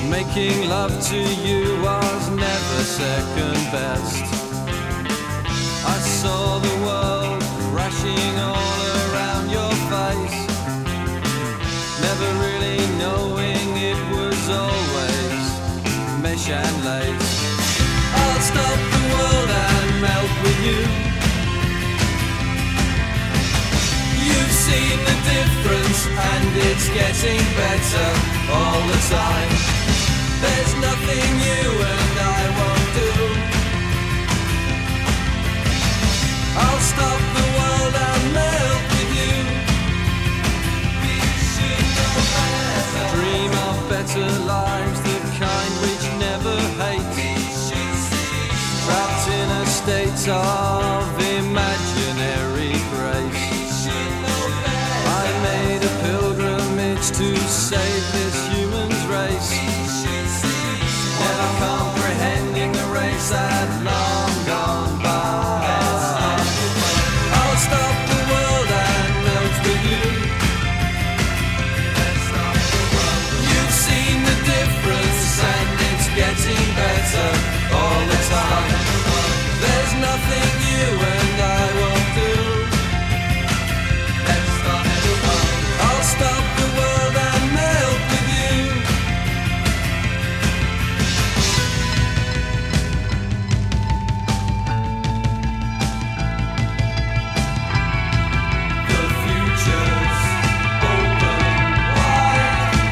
Making love to you was never second best. I saw the world crashing all around your face, never really knowing it was always mesh and lace. I'll stop the world and melt with you. You've seen the difference and it's getting better all the time. There's nothing you and I won't do. I'll stop the world and melt with you. We should know better. Dream of better lives, the kind which never hate. Trapped in a state of imaginary grace. I made a pilgrimage to save this human's race, never comprehending the race had long gone by. I'll stop the world and melt with you. You've seen the difference and it's getting better all the time. There's nothing you and I won't do. I'll stop the world and melt with you. The future's open wide.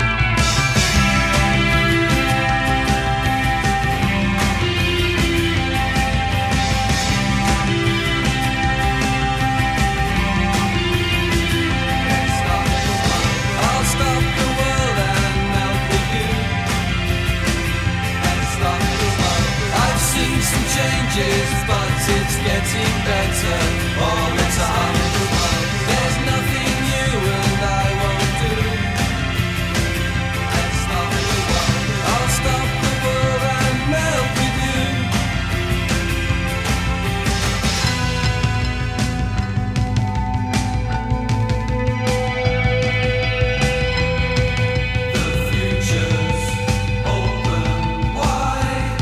I'll stop the world and melt with you. I've seen some changes, but it's getting better all the time. There's nothing you and I won't do. I'll stop the world and melt with you. The future's open wide.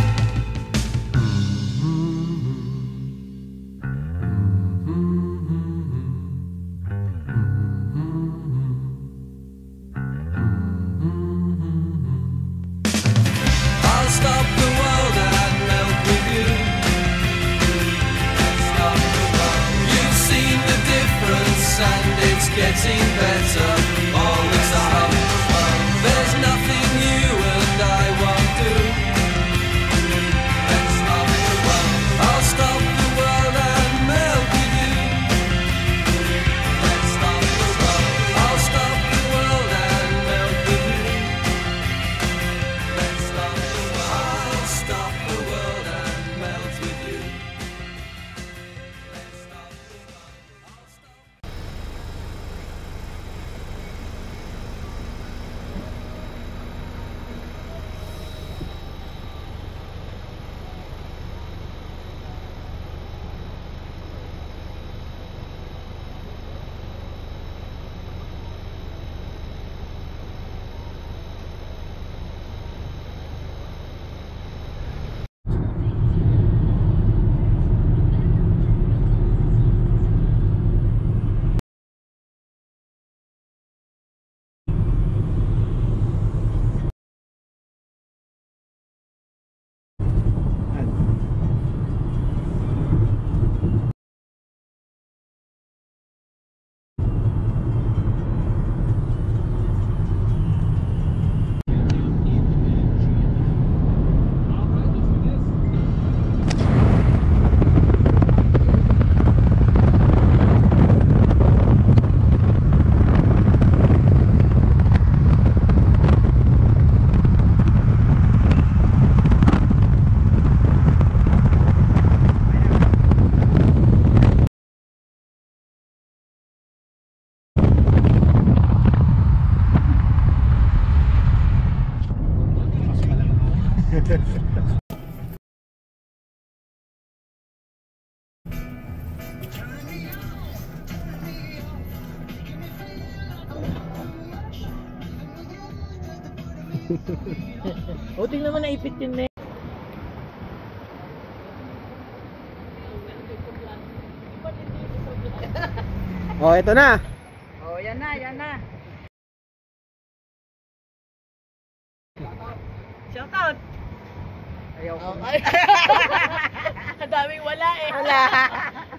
I'll stop the world and melt with you. You've seen the difference and it's getting better all the time. There's nothing you and I won't do. I'll stop the world and melt with you. I'll stop the world and melt with you. I'll stop the world and melt with you. O, tingnan mo naipit yun na. Oh, ito na. Oh, yan na, yan na. Shout out. Ayaw ko. Kadaming wala eh. Wala.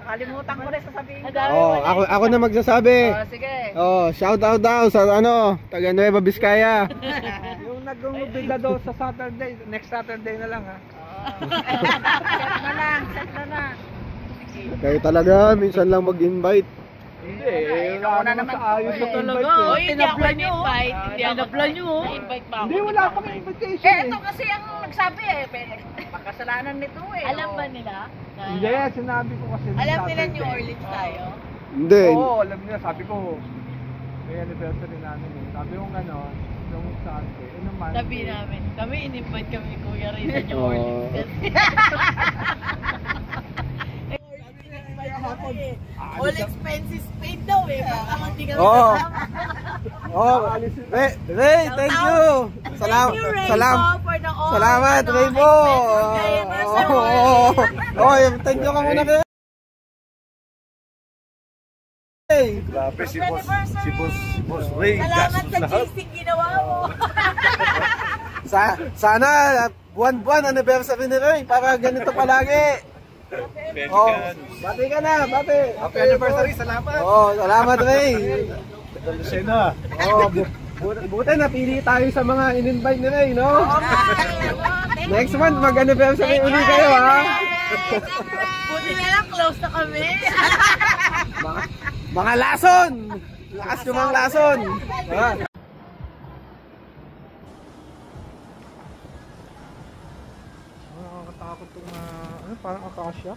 Kalimutan ko rin sasabihin. Oh, ako na magsasabi. Oh, sige. Oh, shout out daw sa ano, taga Nueva Vizcaya. Yung nag-umbida daw sa Saturday, next Saturday na lang ha. Set na lang, set na na. Kayo talaga, minsan lang mag-invite. Hindi, wala na naman sa ayos ng Talaga, invite. oh, hindi ako in-invite. Hindi ako nyo. Invite pa ako. Hindi, wala pang invitation Eh, ito kasi ang nagsabi eh. Pagkasalanan nito eh. Alam ba nila? Hindi, sinabi ko kasi Alam nila Saturday. New Orleans tayo? Hindi. Oo, alam nila. Sabi ko, may anniversary namin eh. Sabi ko ano, yung Sunday. Eh naman. Sabi namin, kami in-invite kami ni Kuya Ray sa New Oh. Orleans. All expenses paid daw eh. Baka hindi kami Oo. kasama. Oh, Ray, thank you. Thank you, Rainbow, for the all. Salamat, ano, Rainbow. expenses kay Oh, thank you ka muna kay. Grabe si Boss Ray. Salamat sa cheesing ginawa mo. Sana buwan-buwan anniversary ni Ray para ganito palagi. Oh, bati ka na, bati. Happy anniversary, salamat. Oh, salamat Ray. Lucena. Oh, buti napili tayo sa mga in-invite ni Ray, no? Next month mag-anniversary uli kayo, ha? Buti na lang, close na kami. Mga lason! Lakas yung mga lason! Ha? Nakakatakot itong ano, parang akasya.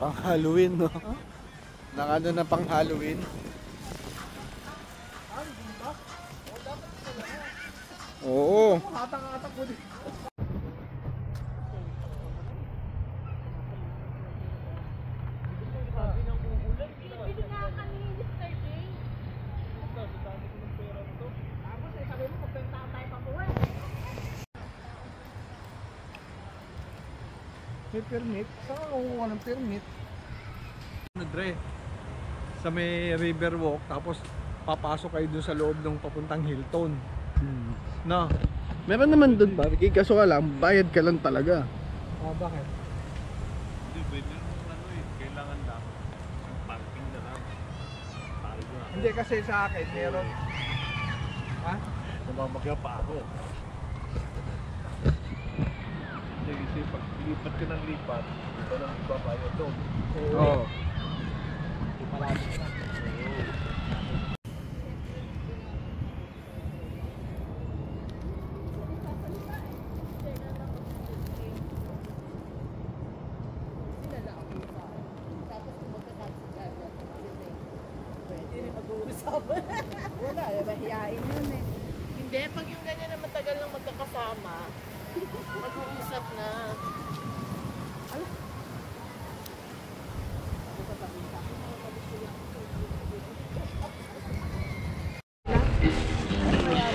Pang Halloween, no? Nakano na pang Halloween. Oo. Hatak-hatak ko din. May permit? Saan ka kukuha ng permit? Dre, sa may Riverwalk, tapos papasok kayo dun sa loob ng papuntang Hilton. No? Meron naman doon ba? Kaso ka lang, bayad ka lang talaga. Bakit? Hindi, pwede nung ano eh, kailangan lang yung parking na lang. Tayo na. Hindi kasi sa akin, meron. Ha? Namamagya pa ako. Hindi kasi pag lipat ka ng lipat, ito lang ibabayad doon. Oo. Wala, mahihain yun eh. Hindi, pag yung ganyan na matagal lang magkakasama, mag-uusap na.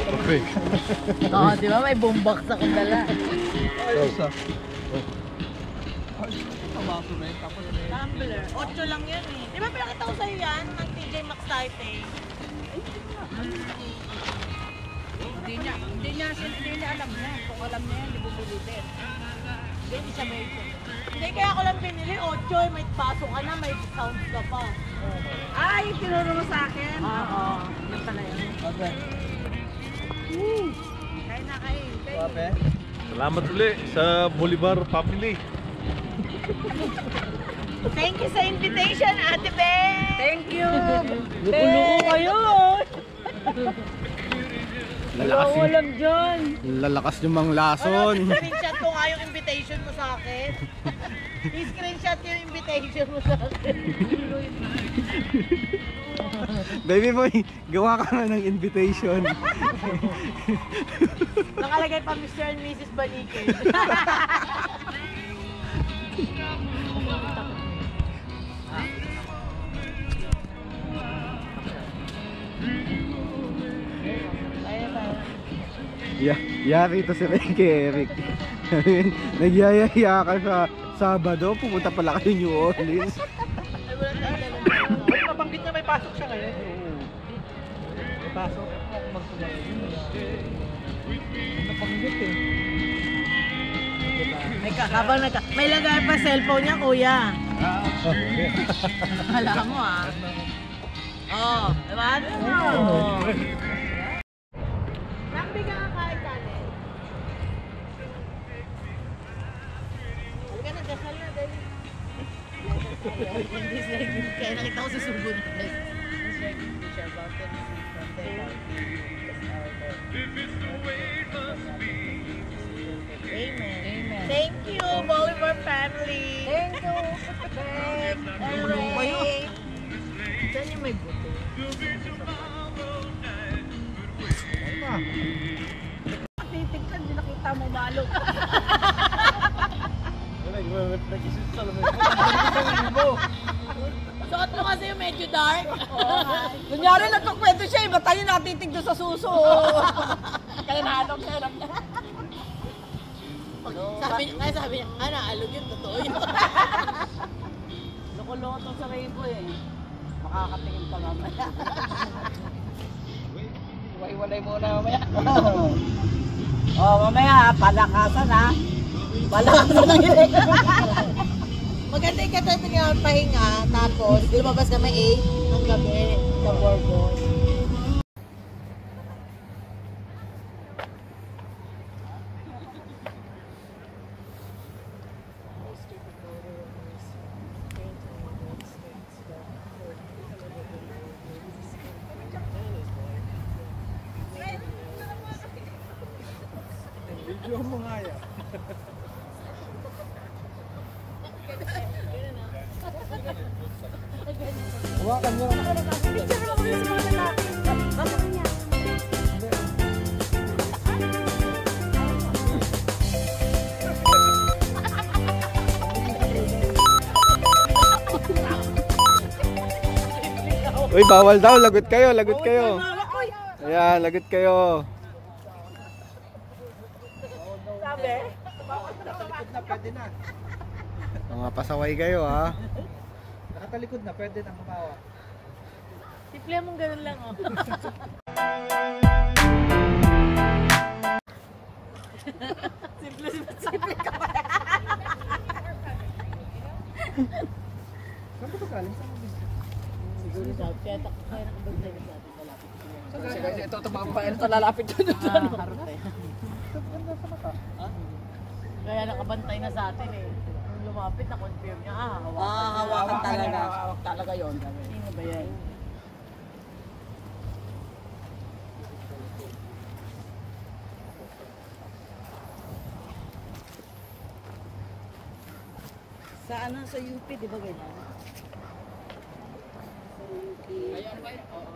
Perfect. Oo, di ba? May boombox akong dala. Ayos ah. Tomato na yun, tapos may... Tumbler. 8 lang yan eh. Di ba pinakita ko sa'yo yan? Ng TJ Maxx Taipei. Hindi niya alam niya. Kung alam niya yan, di bumili din. Hindi siya may ito. Hindi, kaya ako lang binili. 8, may pasok ka na, may discount ka pa. Ay, tinuro mo sa akin? Oo. Yan pala yun. Okay. Kaya na kayo. Wape? Salamat ulit sa Bolivar family. Thank you sa invitation, Ate Ben! Thank you! Luko kayo! Walang dyan! Lalakas yung mga lason. Screenshot ko nga yung invitation mo sa akin. I-screenshot yung invitation mo sa akin. Baby boy, gawa ka nga ng invitation. Nakalagay pa Mr. and Mrs. Banike. Kaya tayo. Yari to si Ricky Eric. Nagyayaya ka sa Sabado, pumunta pala kayo New Orleans. Nabanggit niya may pasok siya ngayon. May pasok. Magtumayo yun. Nabanggit eh. May lagay pa cellphone niya, kuya. Hala mo ah. Oh, diba? Oh. Nakbi ka kakain kanin. Halika na, dasal na dahil. Kaya nakita ko si Subo na dahil. Amen. Amen. Thank you, Bolivar family. Thank you. Bulong kayo. Saan yung may buto? Titig ka, hindi nakita mo malo. Suot mo kasi yung medyo dark. Kunyari nagkakwento siya, iba tayo natitig doon sa suso. Kaya nahanap niya. Sabi niya, ana, alog yun, totoo yun. Loko-loko to sa rainbow eh. Makakatingin ka mamaya. Iwalay muna mamaya. Oh, mamaya, palakasan ha. Palakasan ang hilig. Maganda yung katapin nga pahinga, tapos lumabas kami 8 ng gabi sa Bourbon. Video mo nga yan. Hawakan mo. Uy, bawal daw, lagot kayo, lagot kayo. Ayan, lagot kayo. Nakatalikod na, pwede na. Mga pasaway kayo ha. Nakatalikod na, pwede na kumawa. Simple mong ganun lang oh. Simple ka ba? Saan ba ito galing? Siguro sa kaya nakabagay na sa atin malapit. Sige, ito tumambay. Ito lalapit doon. Kaya nakabantay na sa atin eh. Nung lumapit na confirm niya, Hawakan talaga. Hawak talaga yun. Sino ba yan? Sa ano, sa UP, di ba ganyan? Sa UP. Ayan ba yun? Oo.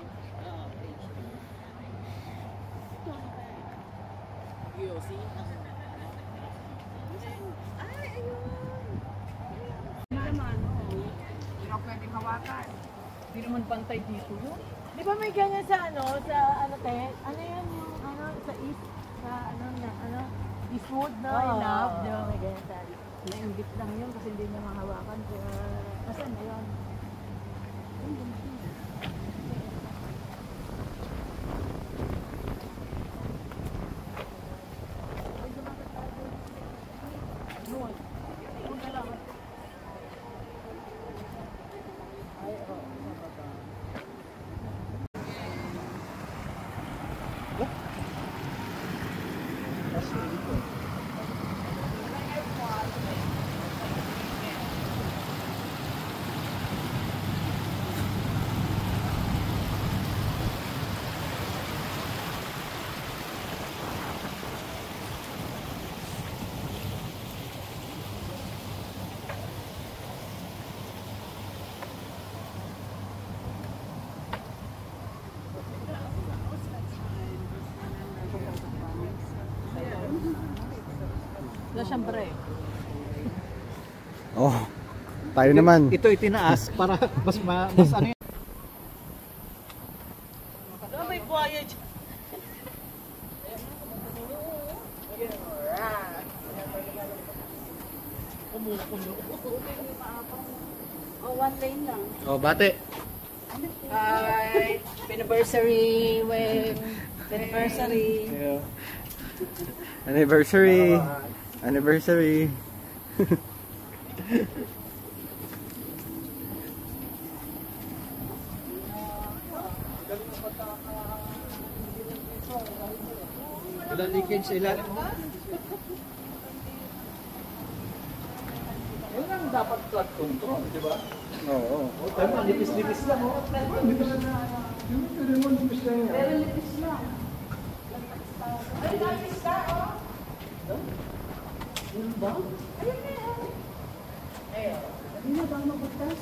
QC? Ay, ayun. Hindi naman, hindi ka pwedeng hawakan. Hindi naman pantay dito yun. Di ba may ganyan sa ano te? Ano yan yung sa east? Sa Eastwood na I love. Di ba may ganyan sa Nainggit lang yun kasi hindi niya mahawakan. Kaya, asan na yun? Wala siyang break. Oh, tayo naman. Ito itinaas para mas ano yun. may buhaya dyan. kumukulo. Oh, 1 lane lang. Oh, bate. Hi! Anniversary with anniversary. Yeah. Anniversary. Anniversary. Walang leakage sa ilalim mo. Yan ang dapat flood control, di ba? Oo. Tama, lipis-lipis lang. Lipis na. Pero lipis lang yan. Pero lipis lang. Ay, lipis ka, oh. Ano ba? Ayun na yan. Ayun. Ano na bang mabutas?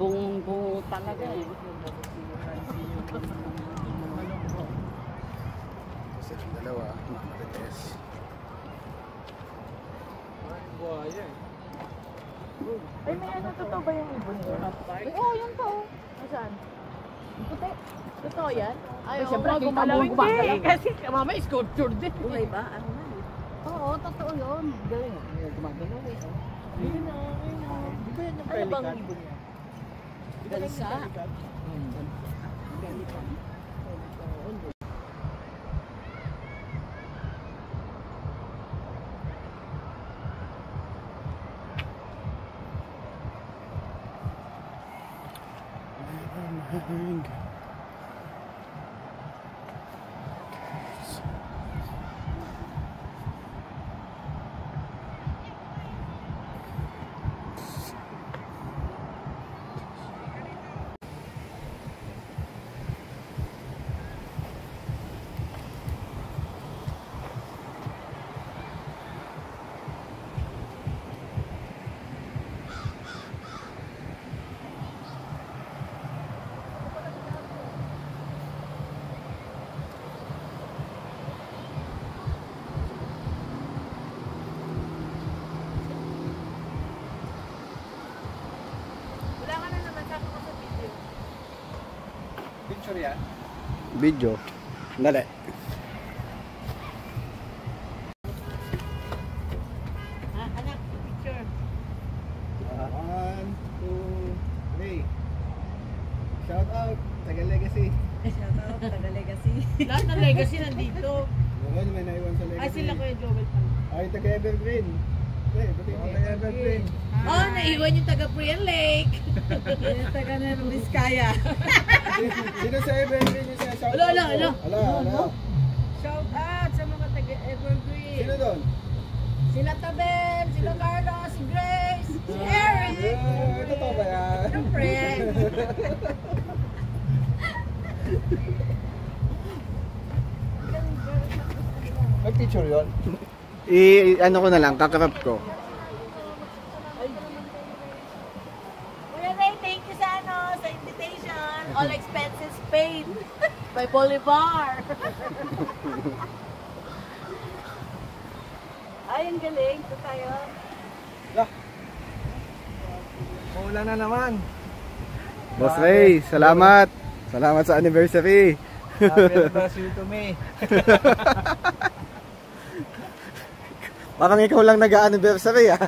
Bungo talaga eh. Kasi yung dalawa, mamarites. Buhaya eh. Ay, may ano, totoo ba yung ibon yun? Ay, oo, yun to. Nasaan? Puti. Totoo yan? Ay, Siyempre, oo, kita mo gumalaw gumagalaw. hindi. Kasi mamaya sculpture din. Kulay ba? Ano na eh? Oo, totoo yun. Galing. Gumagalaw eh. Ayun na, ayun na. Di ba yan yung Ano bang pelican? ibon yan? Gansa. Wala ka na naman, saka ko sa video. Picture yan? Video. Dali. Ha, anak, picture. 1, 2, 3. Shout out, Tagal Legacy. Shoutout, taga-legacy. Lahat ng legacy nandito. Noon, may naiwan sa Legacy. Ay, sila Kuya Joel pala. Ay, taga Evergreen. Eh, buti Oo, Evergreen. Oh, naiwan yung taga Priyan Lake. Yung taga na ng Vizcaya. Sino sa Evergreen yung sinashout out? Alo, alo, alo. Alo. Shout out sa mga taga-Evergreen. Sino doon? Sila Tabel, sila Carlos, si Grace, si Eric. Totoo ba yan? Siyempre. May picture yun? Ano ko na lang, kakarap ko. Kuya Ray, thank you sa sa invitation. All expenses paid by Bolivar. Ay, ang galing. Ito tayo. Maulan na naman. Boss Ray, salamat. Salamat sa anniversary. Happy anniversary to me. Parang ikaw lang nag-anniversary ah.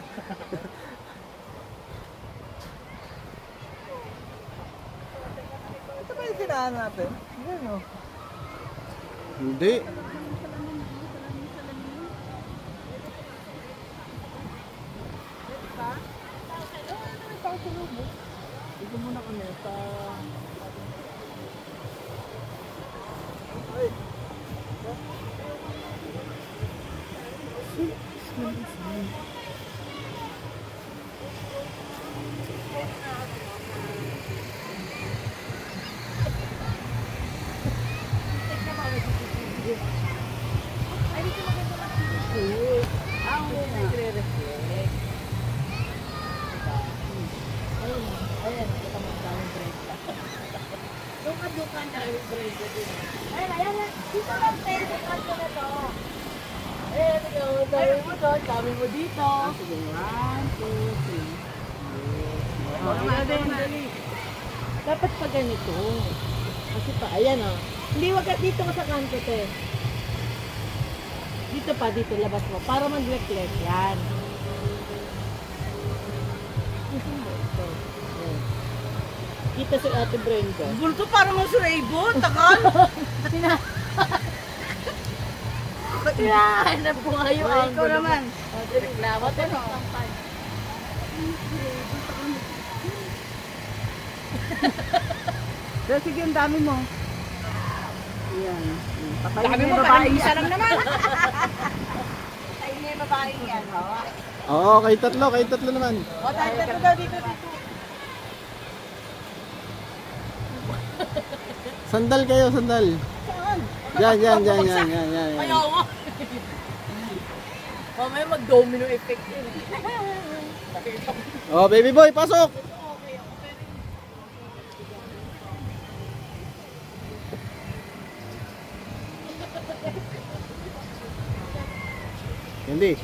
Ito ba yung tinaan natin? Yan o. Hindi. Dito muna kami sa... Dami mo dito. Sige, 1, 2, 3. Dapat pa ganito. Kasi pa, ayan o. Hindi, wag ka dito ka sa kanto, te. Dito pa, dito, labas mo. Para mag-reflect yan. Kita si Ate Brenda. Bulto parang ang suraybo, takal. Hinahanap ko nga yung Ikaw angulo. naman. Reklamo, te. Sige, ang dami mo. Ayan. Dami mo, parang isa lang naman. Ay, may babae yan. Oo, kay tatlo naman. O, tayo daw dito. Sandal kayo, sandal. Saan? Yan. Ayaw mo. Mamaya mag-domino effect yun. Oh, baby boy, pasok. Hindi.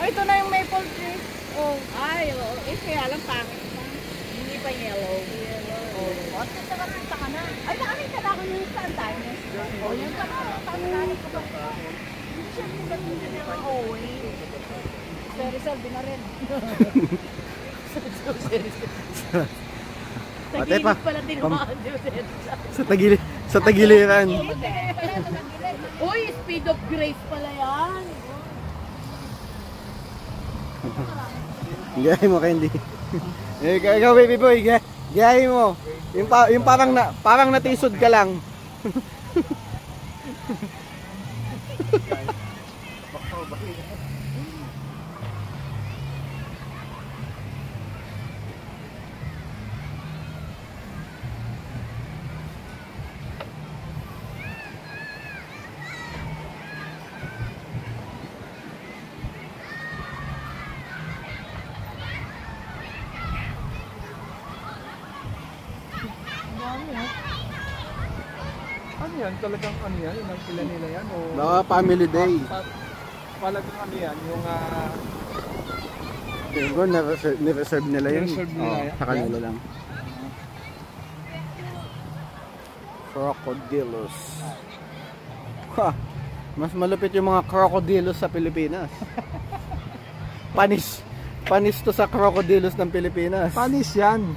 Ay, ito na yung maple tree. Oh. Ay, oh. Kaya lang pangit pa. Hindi pa yellow. Oh. At ito nakita ka na. Ay, nakakita na ako yung saan tayo. Oh, yung ka na. Tatanganin ko ba? Hindi siya hindi niya ma-uwi. Serisal, di na rin. Ate pa. Pala tinumaan yung Serisal. Sa tagiliran. Uy, speed of grace pala yan. Gaya mo, Candy. Ikaw, baby boy, gaya mo. Yung parang natisod ka lang. Ano yan? Talagang ano yan? Yung nagpila nila yan? O... Baka family day. Talagang ano yan? Yung... Yung nireserve nila yun. Nireserve nila yan? Sa kanila lang. Crocodilos. Ha! Mas malupit yung mga crocodilos sa Pilipinas. Panis to sa crocodilos ng Pilipinas. Panis yan.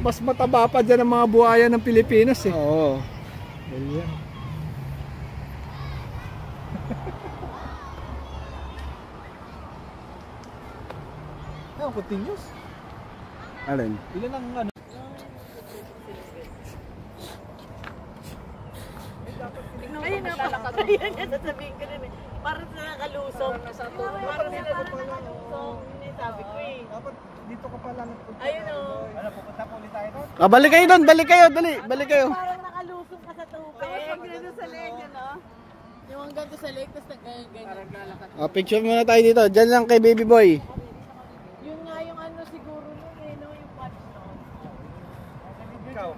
Mas mataba pa dyan ang mga buhaya ng Pilipinas eh. Oo. Yan. Ano, continuous? Alin? Ilan ang ano? Ayun na pala. Ayun na sasabihin ko rin eh. Parang sila nakalusong. Parang sila nakalusong. Hindi sabi ko eh. Dapat dito ka pala nagpunta. Ayun o. Ano, pupunta po ulit tayo doon? Balik kayo doon, balik kayo, dali, balik kayo. Parang nakalusong ka sa tupa. sa leg, ano? Yung hanggang doon sa leg, tapos nagganyan. Oh, picture muna tayo dito. Diyan lang kay baby boy. Yun nga yung ano siguro nun eh, no? Yung patch nun. Ikaw.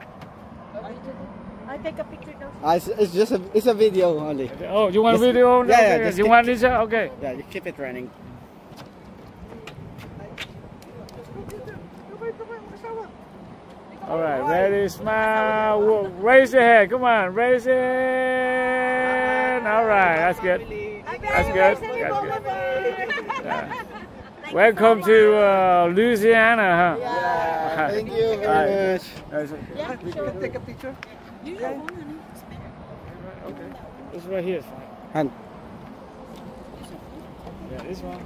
Ay, take a picture daw. It's just it's a video only. Oh, you want Just- video? yeah, Okay. just You want this? Okay. Yeah, you keep it running. All right. Ready? Smile. Raise your head. Come on. Raise it. All right. That's good. That's good. That's good. Yeah. Welcome to Louisiana, huh? Yeah, thank you very much. Yeah, sure. Take a picture. Okay. This right here is fine. Han. Yeah, this one.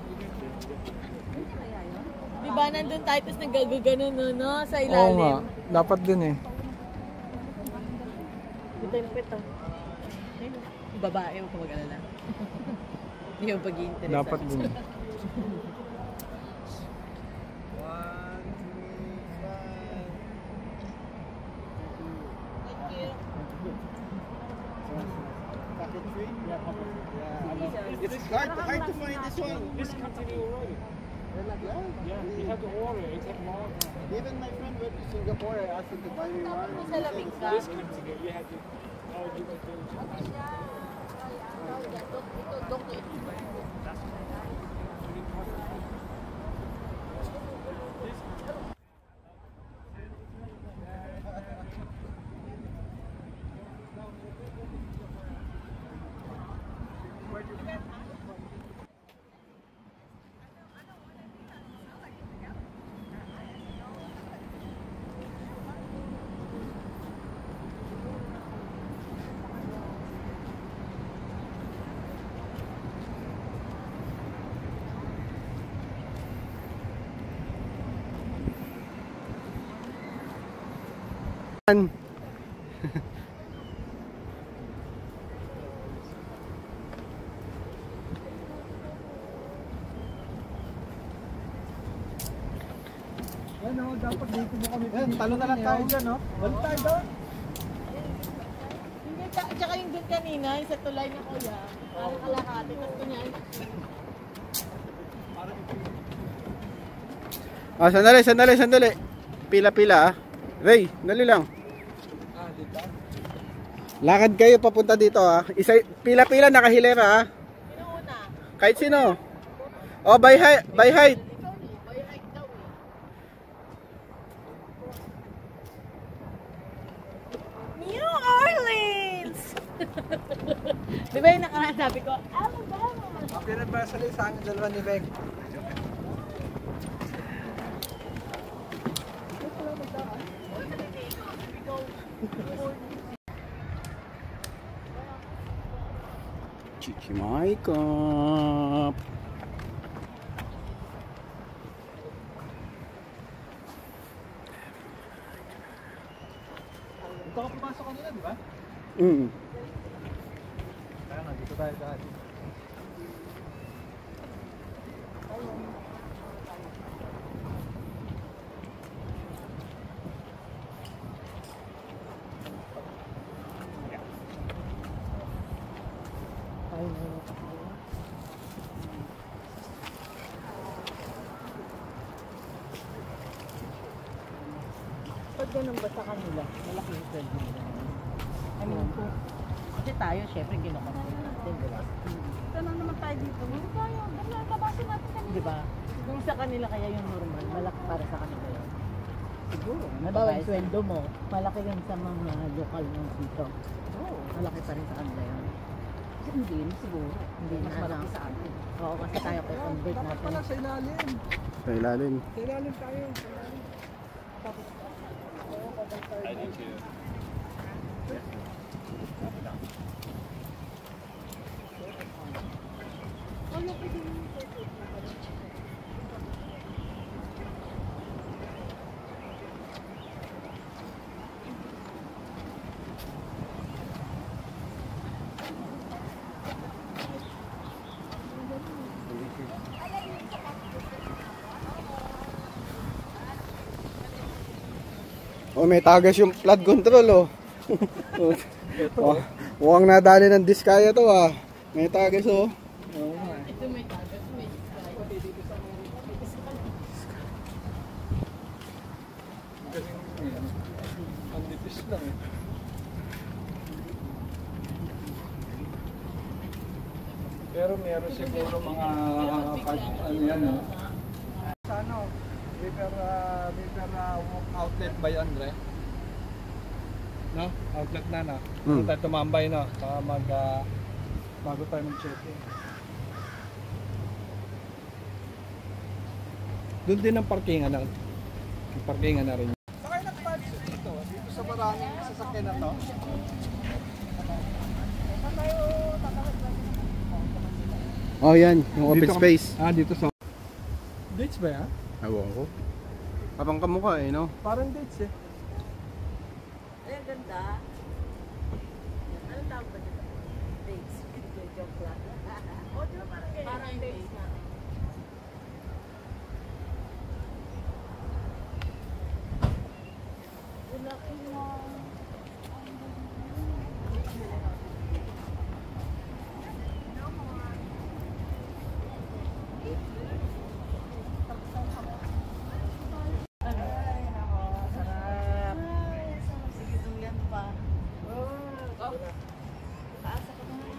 Diba nandun tayo, tapos nagagaganon no, sa Oo nga. ilalim. Dapat din eh. Ito yung pito. Babae, huwag ka mag-alala. Hindi yung pag-iinteresan. Dapat din. It's hard to find this one. This continue already. Yeah, you have to order. It takes more time. Even my friend went to Singapore. I asked him to buy me one. Sa labing ka. This continue. You have to. Oh, you can do it. Ano, dapat dito mo kami. Yan, talo na lang tayo dyan, no? Wala tayo doon. Hindi, tsaka yung dun kanina, yung sa tulay na kuya, parang kalahati, tapos kunyan. Ah, sandali. Pila-pila ah. Ray, dali lang. Lakad kayo papunta dito ah. Isa, pila-pila nakahilera ah. Sino una? Kahit sino. Oh, by height. Ikaw ni, by height daw eh. New Orleans! Di ba yung nakaraan sabi ko, Alabama! Happy anniversary sa akin dalawa ni Beng. Chichimaykap. Ito ka pumasok kanina, di ba? Kaya nga, dito tayo dahil. Pag ganun ba sa kanila, malaki yung sweldo nila. I mean, kasi tayo, syempre, ginakontrol natin, di ba? Tanong naman tayo dito. Hindi tayo. Dahil tabasin natin kanina. Di ba? Kung sa kanila kaya yung normal, malaki para sa kanila yun. Siguro. Halimbawa, yung sweldo mo, malaki yun sa mga lokal ng dito. Oo. Malaki pa rin sa kanila yun. Kasi hindi na siguro. Hindi Mas na malaki ano. sa atin. Oo, kasi tayo kay convert Dapat natin. pala sa ilalim. Sa ilalim. Sa ilalim tayo. Sa ilalim. Tapos, I need to. Oh, may tagas yung flood control oh. Oh, Mukhang nadali ng diskaya to ah. May tagas oh. Ito may tagas, may Ang nipis lang eh. Pero meron siguro mga ano yan oh. Sa ano? River outlet by Andre. No? Outlet na na. Kung tayo tumambay na para bago tayo mag-check-in. Doon din ang parkingan na. Yung parkingan na rin. Sakay na tayo dito. Dito sa maraming sasakyan na to. Oh yan, yung open Dito space. Dito sa... Dates ba yan? Ewan ko. Parang kamukha eh, no? Parang dates eh. Ay, ang ganda. Ano tawag ba dito? Dates. Joke lang. O, di ba parang ganyan? Parang dates na. Laki mo. Ay, nako, sarap. Sige, duyan pa. Taas ako naman.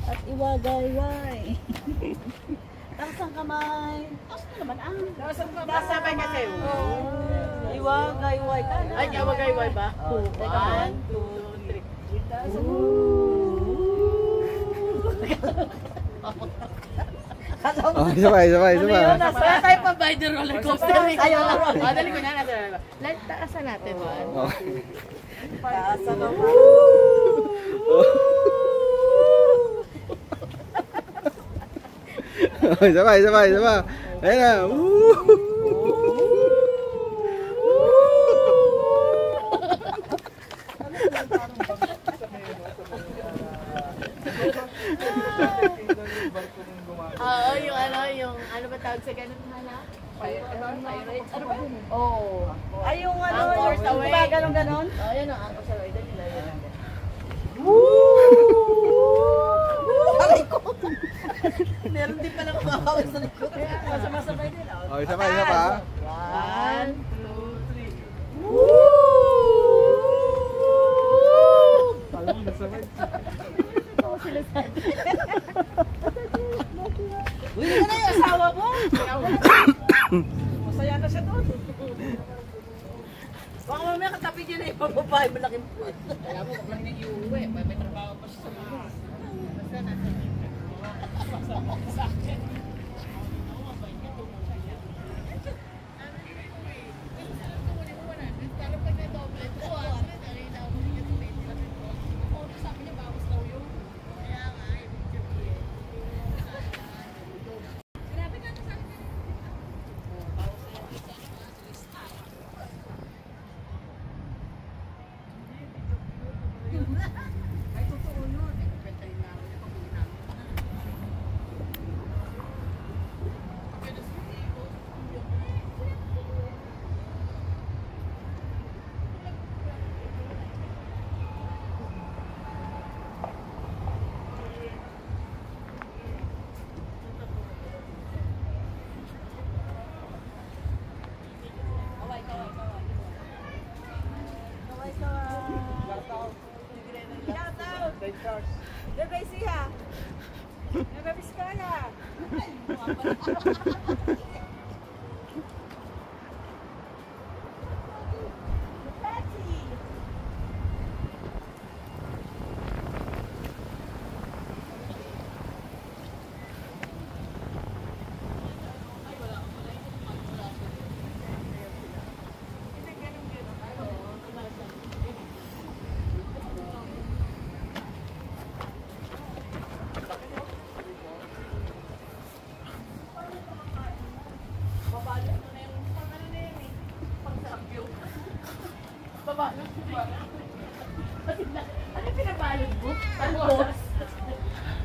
At iwagayway. Taas ang kamay. Taas na naman ang. Taas ang kamay kasi. Iwagayway ka na. Ay, iwagayway ba? 1, 2, 3. Taas ang Oh, sabay. Wala tayo pa by the roller coaster. Ayaw lang. Dali ko na. Like, taasan natin. Okay. Taasan naman. Sabay. Ayun na. Oo, yung ano ba tawag sa ganun hala? Pirates? Ano ba? Oo. Ay, yung ano, Anchors yung away. ba, ganon? Oo, yan ang angkor sa Lloyd. Nila yan. Aray ko! Meron din palang kumakawas sa likod. Masama-sabay din. Okay, sabay pa. 1, 2, 3. Alam mo, nasabay. Oo, sila sa Uy, yun na yung asawa mo! Masaya na siya doon. Baka mamaya katabi niya na yung babae, malaking puwet. Kaya mo, kung lang nag-iuwi, may trabaho pa siya sa mga. Basta nasa sa akin. Bebe siya. Bebe Vizcaya. Ano yung pinabalot mo? Talbos?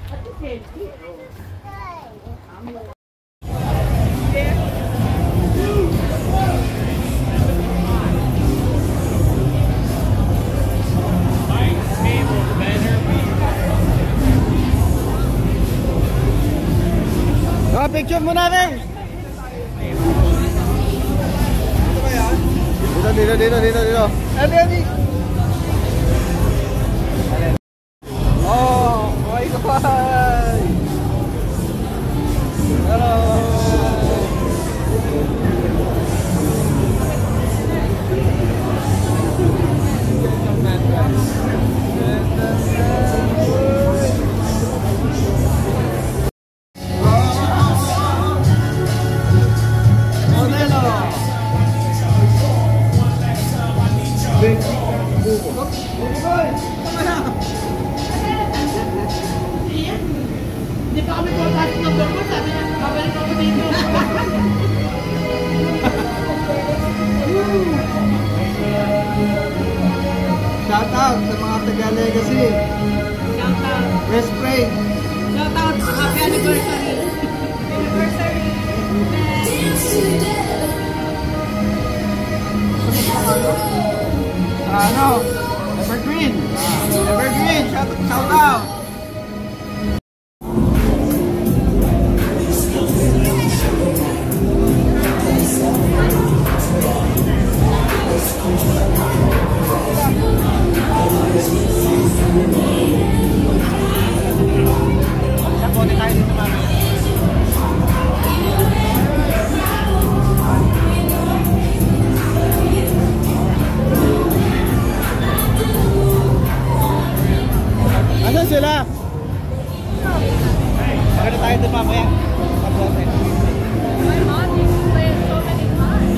At yung selfie? My table, mo natin! Dito. Adi! Oh, my God! Hello! Hindi pa kami pumapasok ng burger, sabi niya, babalik ako dito. Shout out sa mga taga-Legacy. Shout out. Best friend. Shout out. Happy anniversary. Ano? Evergreen. Evergreen. Shout out. Asan sila? Maganda tayo doon mamaya. My mom used to play it so many times.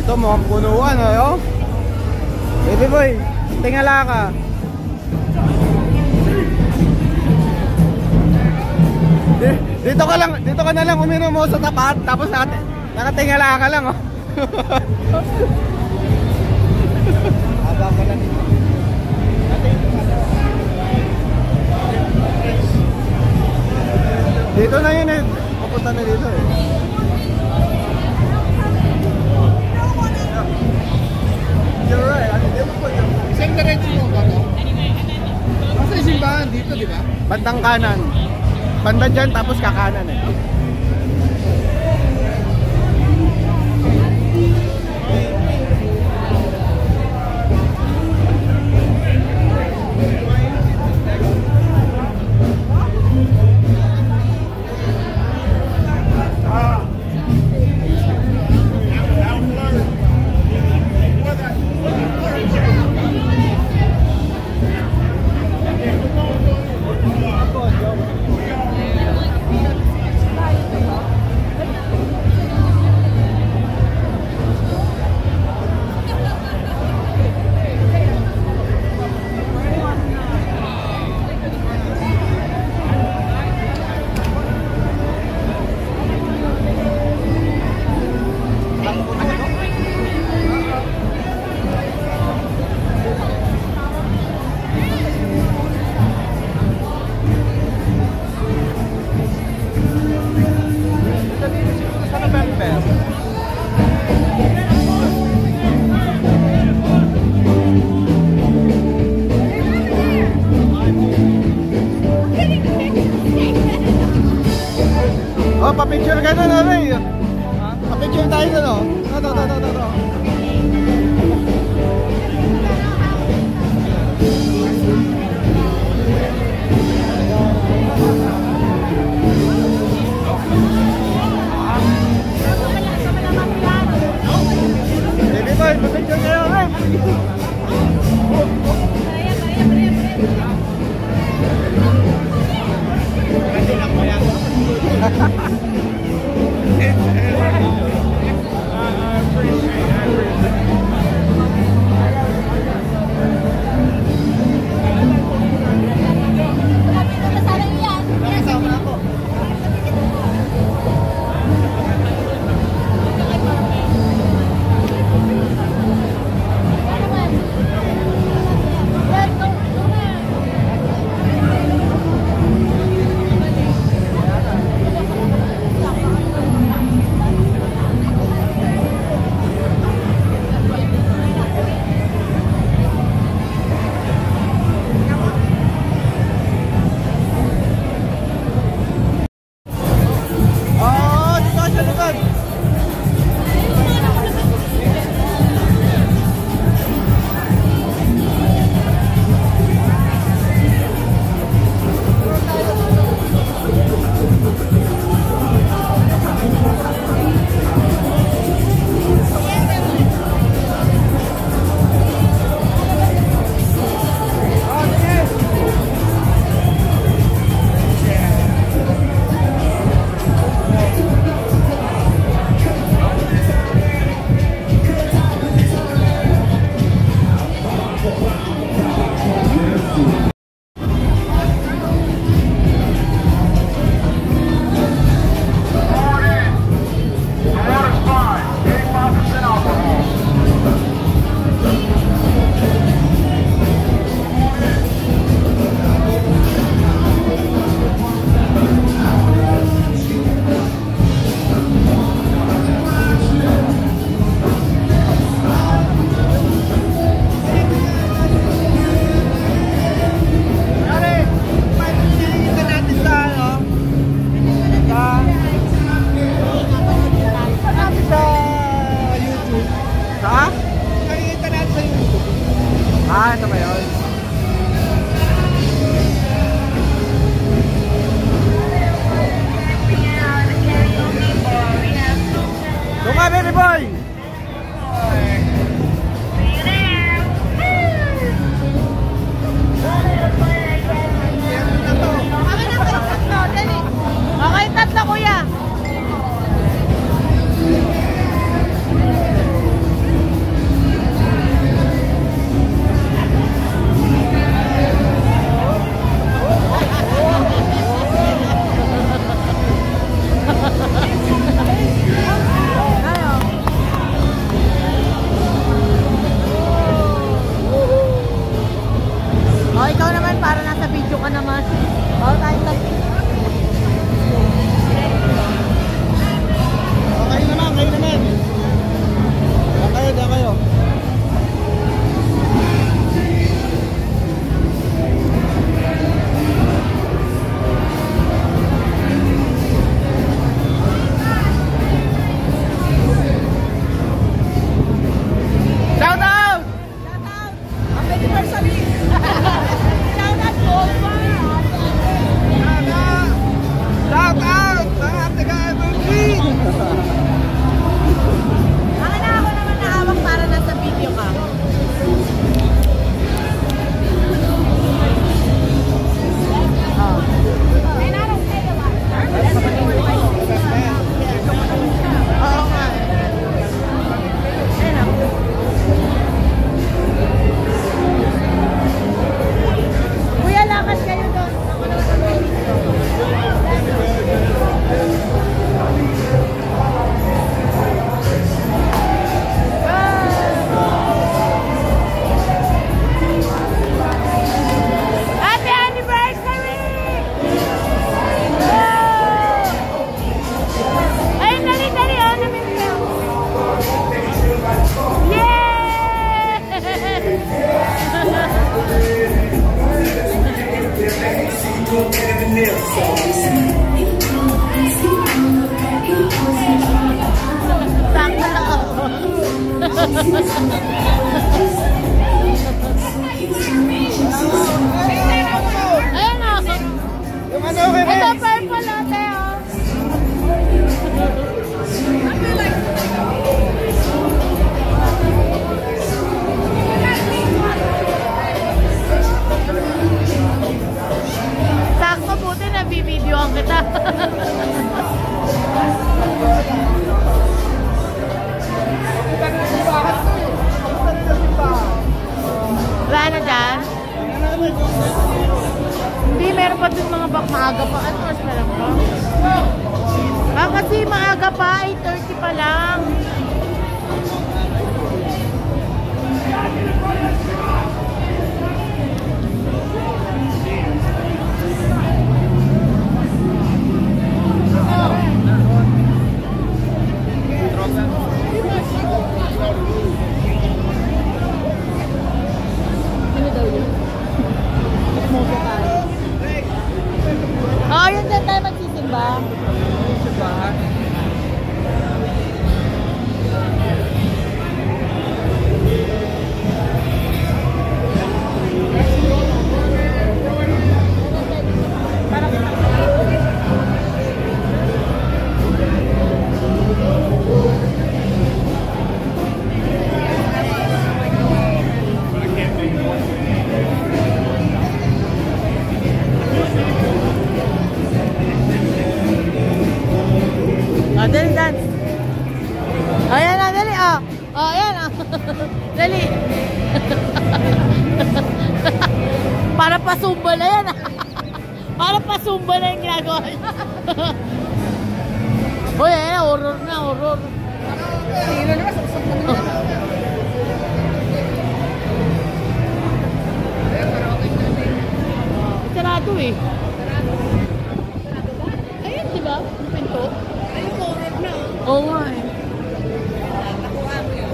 Ito mukhang punuan, ayo. Baby boy, tingala ka. Dito ka na lang uminom mo sa tapat, tapos nakatingala ka lang, oh. Haba pa lang dito. Dito na yun eh. Papunta na dito eh. You're right. Isang diretso mo ba ito? Kasi simbahan dito, di ba? Bandang kanan. Banda dyan, tapos kakanan eh. Pa-picture ka na namin. Pa-picture tayo na, no? Ito. Baby boy, pa-picture kayo, Ren. Ito ba yun? Tunga, baby boy! Okay, tatlo kuya. Oh, ikaw naman para nasa video ka naman. Oh, tayo tayo. Okay naman, kayo naman. Diyan kayo. Shout out! Shout out! Ang anniversary! Shout out po! Shout out! Mga taga-MLG! Ayan o. Yung ano, okay, Ito, purple ate o. Sakto, buti na bibidyoan kita. Wala na dyan? Hindi, meron pa din mga maaga pa. Ano oras na lang ba? Kasi maaga pa, 8:30 pa lang. Sino daw yun? Moto tayo. Oh, yun din tayo magsisimba. Dali, dance. Ayan na, dali. Ayan na. Dali. Para pasumba na yan. Para pasumba na yung ginagawa niya. Uy, ayan na. Horror na, horror. Sarado eh. Ayun, diba? Yung pinto. Ayun, horror na. Oo nga eh. Nakuha mo yun.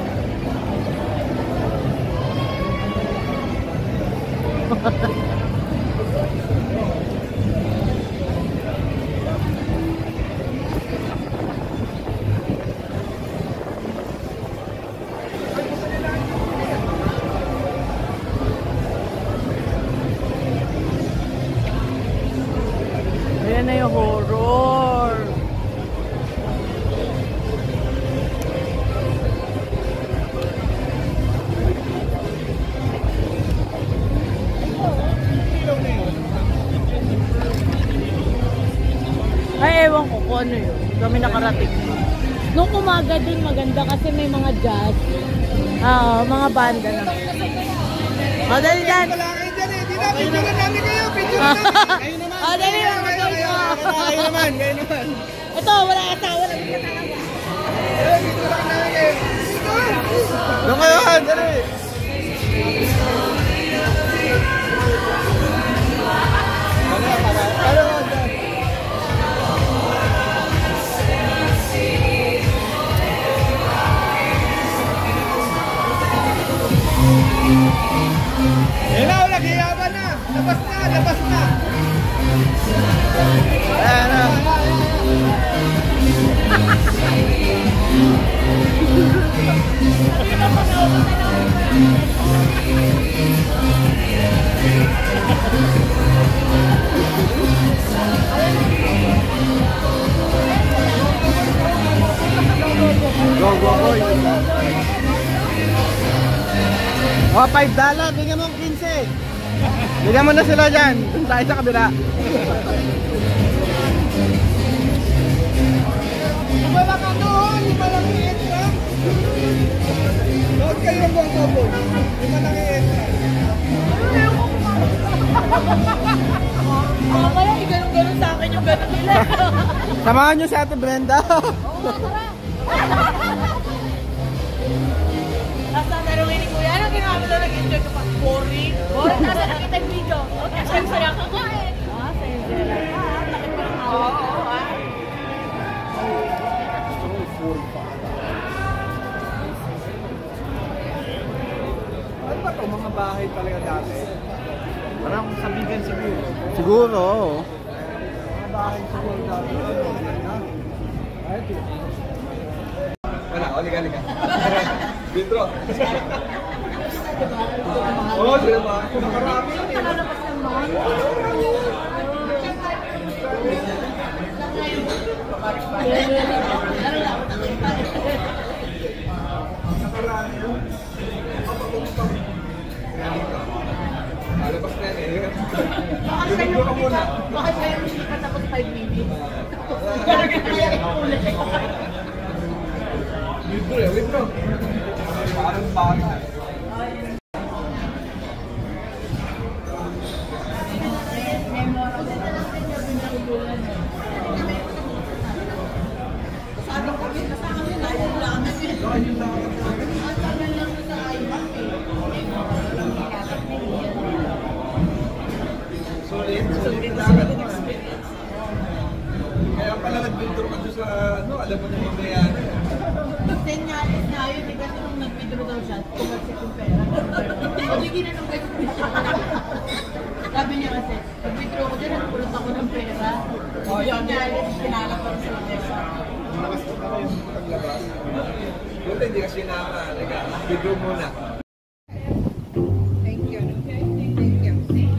Ayan na yung horror. Ay, ewan ko kung ano yun. Kami nakarating. Nung umaga din maganda kasi may mga jazz. Mga banda na. Madali dyan. Kayo naman. Dali lang. Kayo naman. Ito, wala asawa. Doon kayo, dali. Hello, nagyayaban na. Labas na, labas na. Ayan na. Go, go, go. Oh, $5. Bigyan mo 15. Bigyan mo na sila dyan. Doon tayo sa kabila. Wala ka doon. Lima lang i-extra. Doon kayo ang buwang-buwang. Lima lang i-extra. Kaya ganun-ganun sa akin yung ganun nila. Samahan nyo si Ate Brenda. Nasa tanongin ni Kuya, anong ginawa mo na nag-enjoy ka pa? Boring? Boring, nasa nakita yung video. Saan saya ka kain? Saya lang. Takit ko ng awa ko, Ano ba ito? Mga bahay talaga dati? Parang sabigan siguro. Siguro, oo. Mga bahay siguro dati. Wala, halika. Dito. Oo, di ba? Nakarami lang eh. Nakalabas ng mall. Alabas na yan eh. Baka sa'yo hindi pa tapos 5 minutes. Withdraw. Parang bakit. Sulit lang. Kaya pala nag-withdraw ka doon sa ano, alam mo na yung nangyayari. Senyalis na yun, eh, kasi nung nag-withdraw daw siya, tumagsik yung pera. O, di ginanong kayo. Sabi niya kasi, nag-withdraw ko dyan, nagpulot ako ng pera. O, yun, senyalis, pinalak ko sa pesa. Malakas ko na yung paglabas. Buti hindi kasi nakakalaga. Withdraw muna. Thank you. Thank you.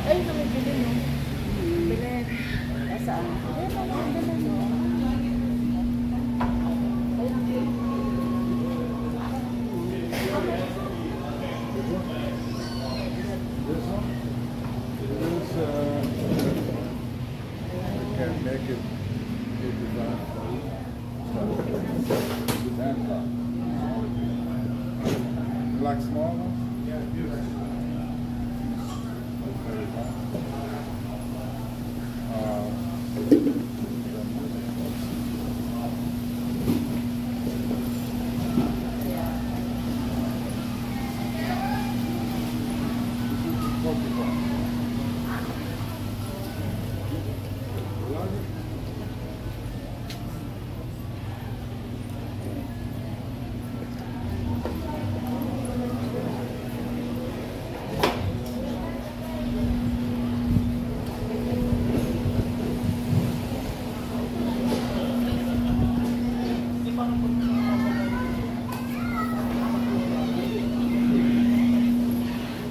Ay, namibili no. Bilhin. Saan? Can make it design for you. Like small ones? Yeah,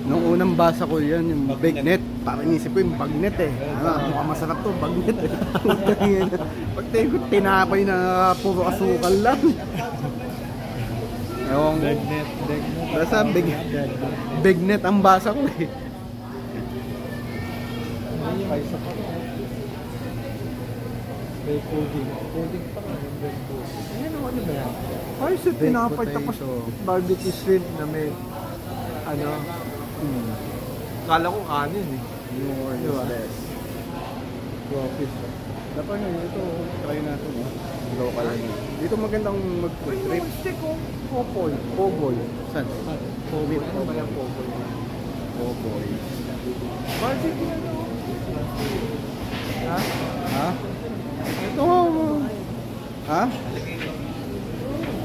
Nung unang basa ko yan, yung bagnet. Parang inisip ko yung bagnet eh. Mukhang masarap to, bagnet eh. Pag tinapay na puro asukal lang. Ewan ko. Basta bagnet ang basa ko eh. May coding. Coding pa ka. Ano ba yan? Ay, so Tinapay tapos barbecue shrimp na may ano. Kala ko kanin eh. More Diba? is less. Crawfish. Dapat nga ito, try natin. Local ano. Dito magandang mag-food trip. Stick ko. Popoy. Poboy. Saan? Poboy. Ano ba yung poboy? Oh boy. Barbecue ano? Ha? Ha? Ito nga. Ha?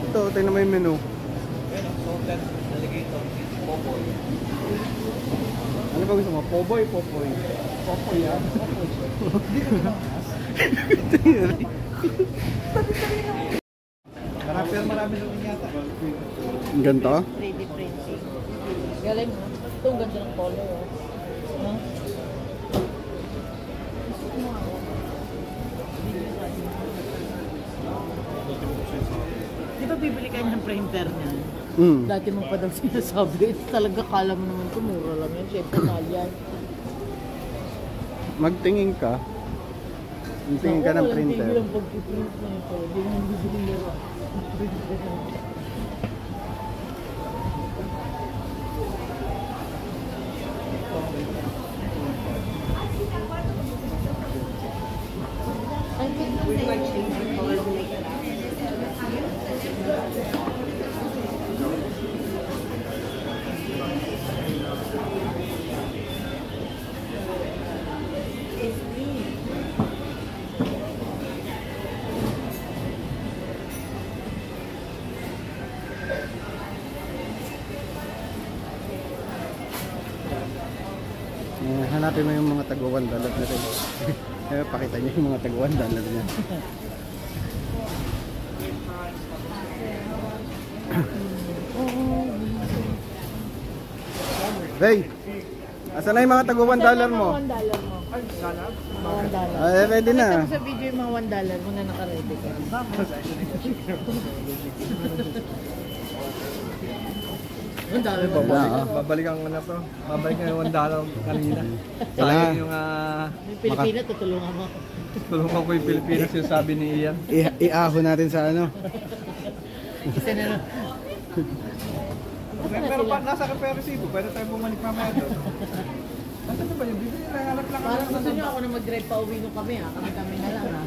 Ito, tingnan mo yung menu. Ano ba gusto mo? Poboy, popoy. Popoy yan. Pero marami naman yata. Ganito? 3D printing. Galing mo. Ito ang ganda ng color. Oh. Huh? bibili ka ng printer niyan, Mm. dati mo pa daw sinasabi, talaga kala mo naman ito, mura lang yan. Siyempre, mahal yan. Magtingin ka. Magtingin ka ng printer. Walang tigil ang pag-print na ito. Hindi mo bibili nila. Hanapin mo yung mga taga-$1 natin. Pakita niyo yung mga taga-$1 niya. Hey! Asan na yung mga taga-$1 mo? $1 mo. $1. Ay, ready na. Sa video yung mga $1 mo na naka-ready ka. Babalikan ko na to. Babalikan yung $1 kanina. Sayang yung Yung Pilipinas, tutulungan mo. tulungan ko yung Pilipinas yung sabi ni Ian. Iaho natin sa ano. Isa na lang. Pero pag nasa ka pero resibo, pwede tayo bumalik mamaya doon. Ano ba yun? Bibili lang, hanap lang. Parang gusto nyo ako na mag-drive pa uwi nung kami ha. Kami na lang ha.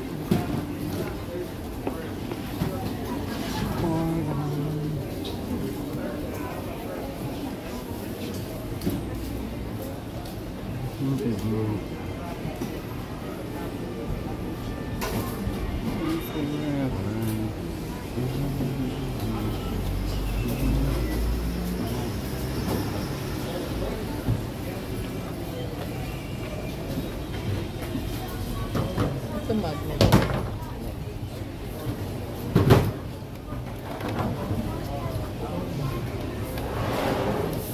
Ito magnet.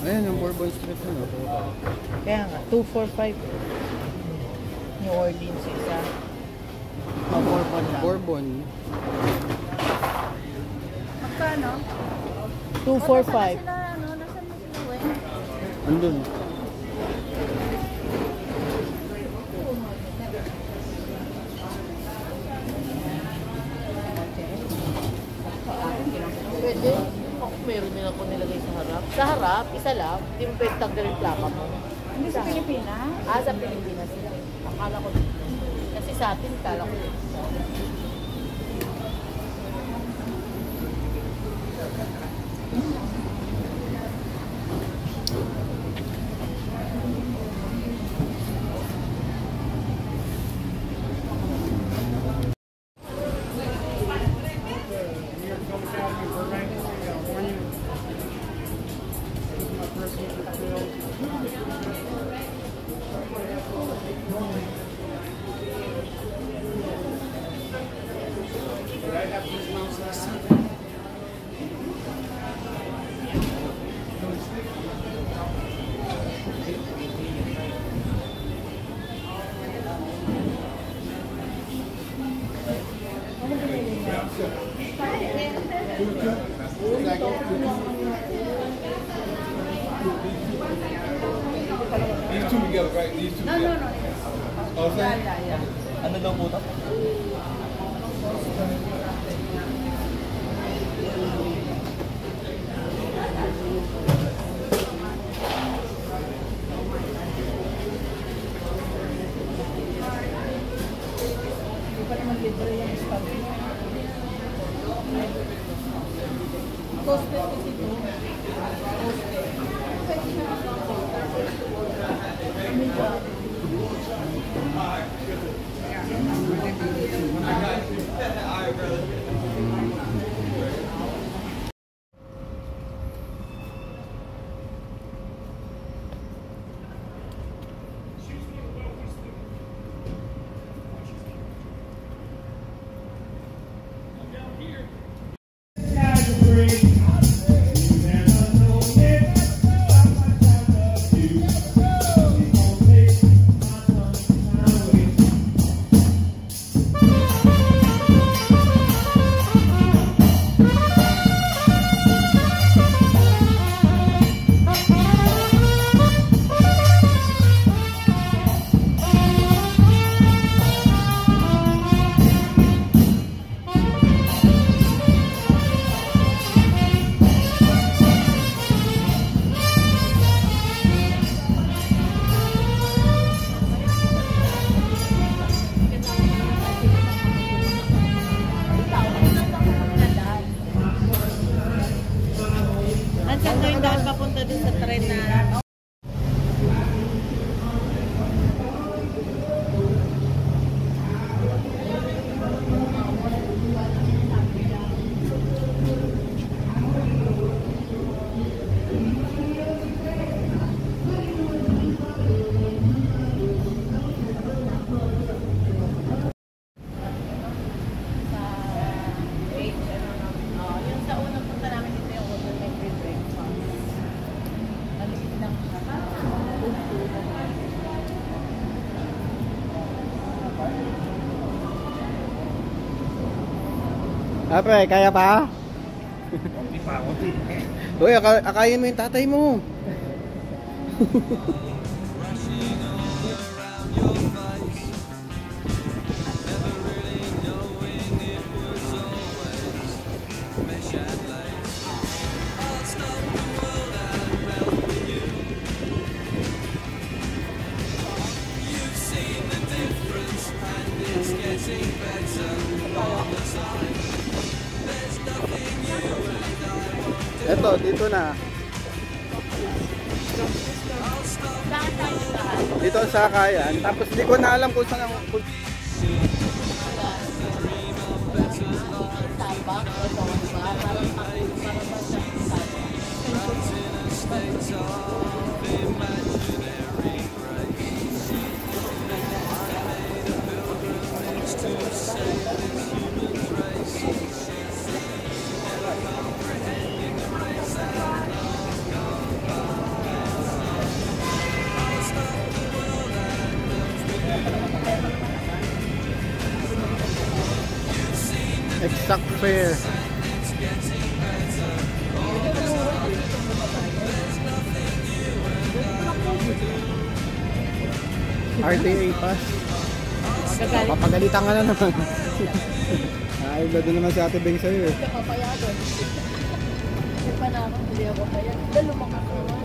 Ayan yung Bourbon Street na. Kaya nga, 245. New Orleans isa. Bourbon lang. Bourbon. Magkano? 245. Sila, ano, nasaan mo sila, we? Andun. Pwede. Oh, meron din ako nilagay sa harap. Sa harap, isa lang. Hindi mo pwede tanggalin plaka mo. Hindi sa Pilipinas? Ah, sa Pilipinas. Akala ko dito. Kasi sa atin, kala ko dito. These two together, right? These two together. No. Oh, ano daw po ito? daan papunta dun sa tren na... Yung sa unang punta namin dito yung order ng free breakfast. Maliit lang siya. Pre, kaya pa? Hindi pa ako. Uy, akayin mo yung tatay mo. Eto, dito na. Saan tayo saan? Dito sa Kayan. Tapos hindi ko na alam kung saan ang... Starbucks? Ito, diba? Parang ba siya Exact fare. RTA pass. Papagalitan ka na naman. Ay, doon naman si Ate Beng sa'yo eh. Hindi ako payagan. Hindi pa naman, hindi ako payagan. Dalo mga kawan.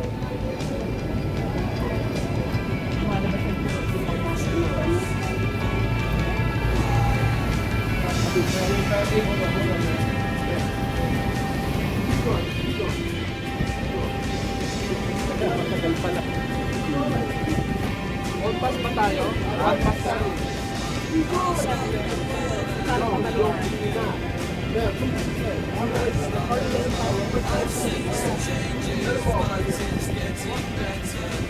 Old pass pa tayo? Old pass tayo. Changing, getting better.